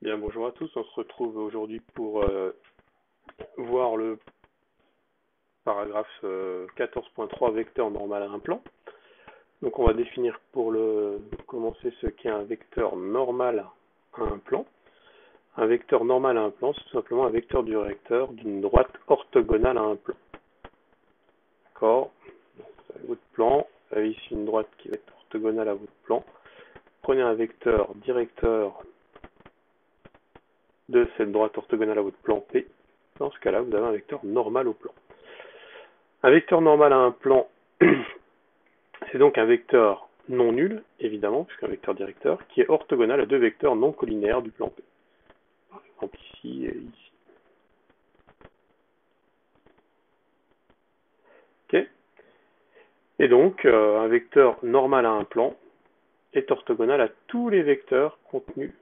Bien, bonjour à tous. On se retrouve aujourd'hui pour voir le paragraphe 14.3 vecteur normal à un plan. Donc on va définir pour commencer ce qu'est un vecteur normal à un plan. Un vecteur normal à un plan, c'est tout simplement un vecteur du vecteur d'une droite orthogonale à un plan. D'accord. Vous avez votre plan, vous avez ici une droite qui va être orthogonale à votre plan. Prenez un vecteur directeur de cette droite orthogonale à votre plan P. Dans ce cas-là, vous avez un vecteur normal au plan. Un vecteur normal à un plan, c'est donc un vecteur non nul, évidemment, puisqu'un vecteur directeur, qui est orthogonal à deux vecteurs non collinaires du plan P. Par exemple ici et ici. Ok. Et donc, un vecteur normal à un plan est orthogonal à tous les vecteurs contenus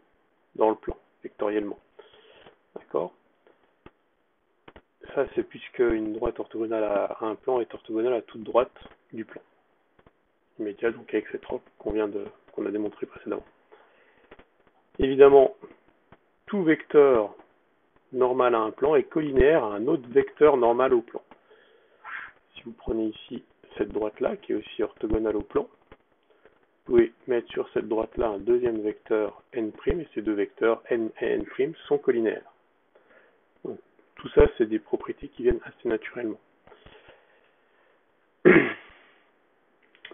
dans le plan, vectoriellement. D'accord. Ça, c'est puisque une droite orthogonale à un plan est orthogonale à toute droite du plan immédiat, donc avec cette robe qu'on a démontré précédemment. Évidemment, tout vecteur normal à un plan est collinaire à un autre vecteur normal au plan. Si vous prenez ici cette droite-là, qui est aussi orthogonale au plan, vous pouvez mettre sur cette droite-là un deuxième vecteur n', et ces deux vecteurs n et n' sont collinaires. Donc, tout ça, c'est des propriétés qui viennent assez naturellement.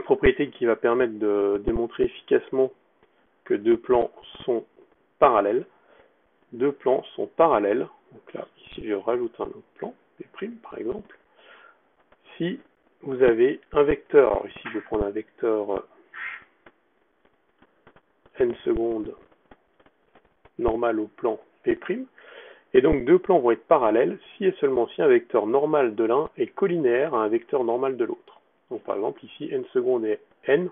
Propriété qui va permettre de démontrer efficacement que deux plans sont parallèles. Deux plans sont parallèles. Donc là, ici, je rajoute un autre plan, P', par exemple. Si vous avez un vecteur, alors ici, je vais prendre un vecteur n secondes normal au plan P', et donc deux plans vont être parallèles si et seulement si un vecteur normal de l'un est collinaire à un vecteur normal de l'autre. Donc par exemple ici n secondes et n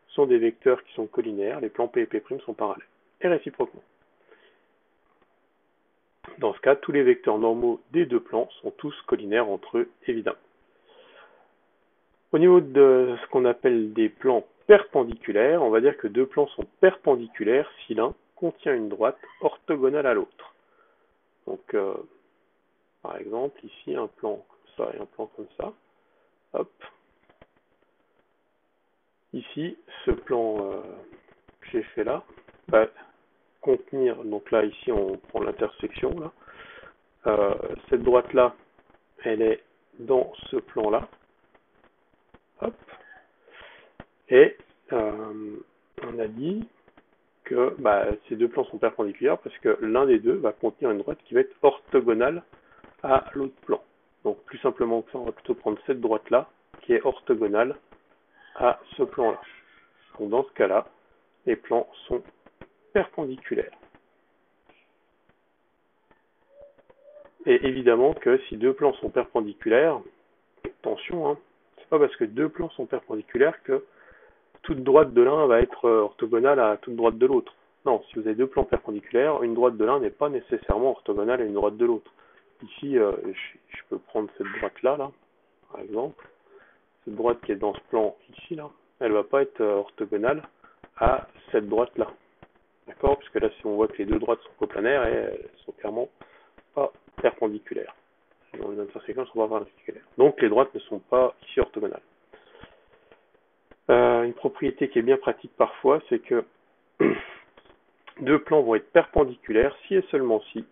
sont des vecteurs qui sont collinaires, les plans P et P' sont parallèles, et réciproquement. Dans ce cas, tous les vecteurs normaux des deux plans sont tous collinaires entre eux, évidemment. Au niveau de ce qu'on appelle des plans perpendiculaires, on va dire que deux plans sont perpendiculaires si l'un contient une droite orthogonale à l'autre. Donc, par exemple, ici, un plan comme ça et un plan comme ça. Hop. Ici, ce plan que j'ai fait là va contenir, donc là, ici, on prend l'intersection, là. Cette droite-là, elle est dans ce plan-là. Hop. Et on a dit que ces deux plans sont perpendiculaires parce que l'un des deux va contenir une droite qui va être orthogonale à l'autre plan. Donc plus simplement que ça, on va plutôt prendre cette droite-là qui est orthogonale à ce plan-là. Donc dans ce cas-là, les plans sont perpendiculaires. Et évidemment que si deux plans sont perpendiculaires, attention, hein, c'est pas parce que deux plans sont perpendiculaires que toute droite de l'un va être orthogonale à toute droite de l'autre. Non, si vous avez deux plans perpendiculaires, une droite de l'un n'est pas nécessairement orthogonale à une droite de l'autre. Ici, je peux prendre cette droite-là, là, par exemple. Cette droite qui est dans ce plan ici, là, elle ne va pas être orthogonale à cette droite-là. D'accord? Puisque là, si on voit que les deux droites sont coplanaires, et elles sont clairement pas perpendiculaires. Dans les intersections, elles ne sont pas perpendiculaires. Donc, les droites ne sont pas ici orthogonales. Une propriété qui est bien pratique parfois, c'est que deux plans vont être perpendiculaires si et seulement si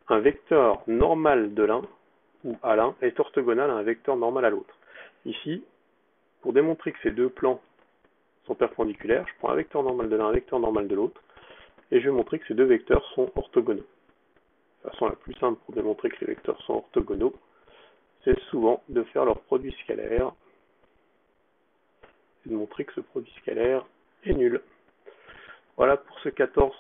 un vecteur normal de l'un ou à l'un est orthogonal à un vecteur normal à l'autre. Ici, pour démontrer que ces deux plans sont perpendiculaires, je prends un vecteur normal de l'un, un vecteur normal de l'autre, et je vais montrer que ces deux vecteurs sont orthogonaux. La façon la plus simple pour démontrer que les vecteurs sont orthogonaux, c'est souvent de faire leur produit scalaire, et de montrer que ce produit scalaire est nul. Voilà pour ce 14.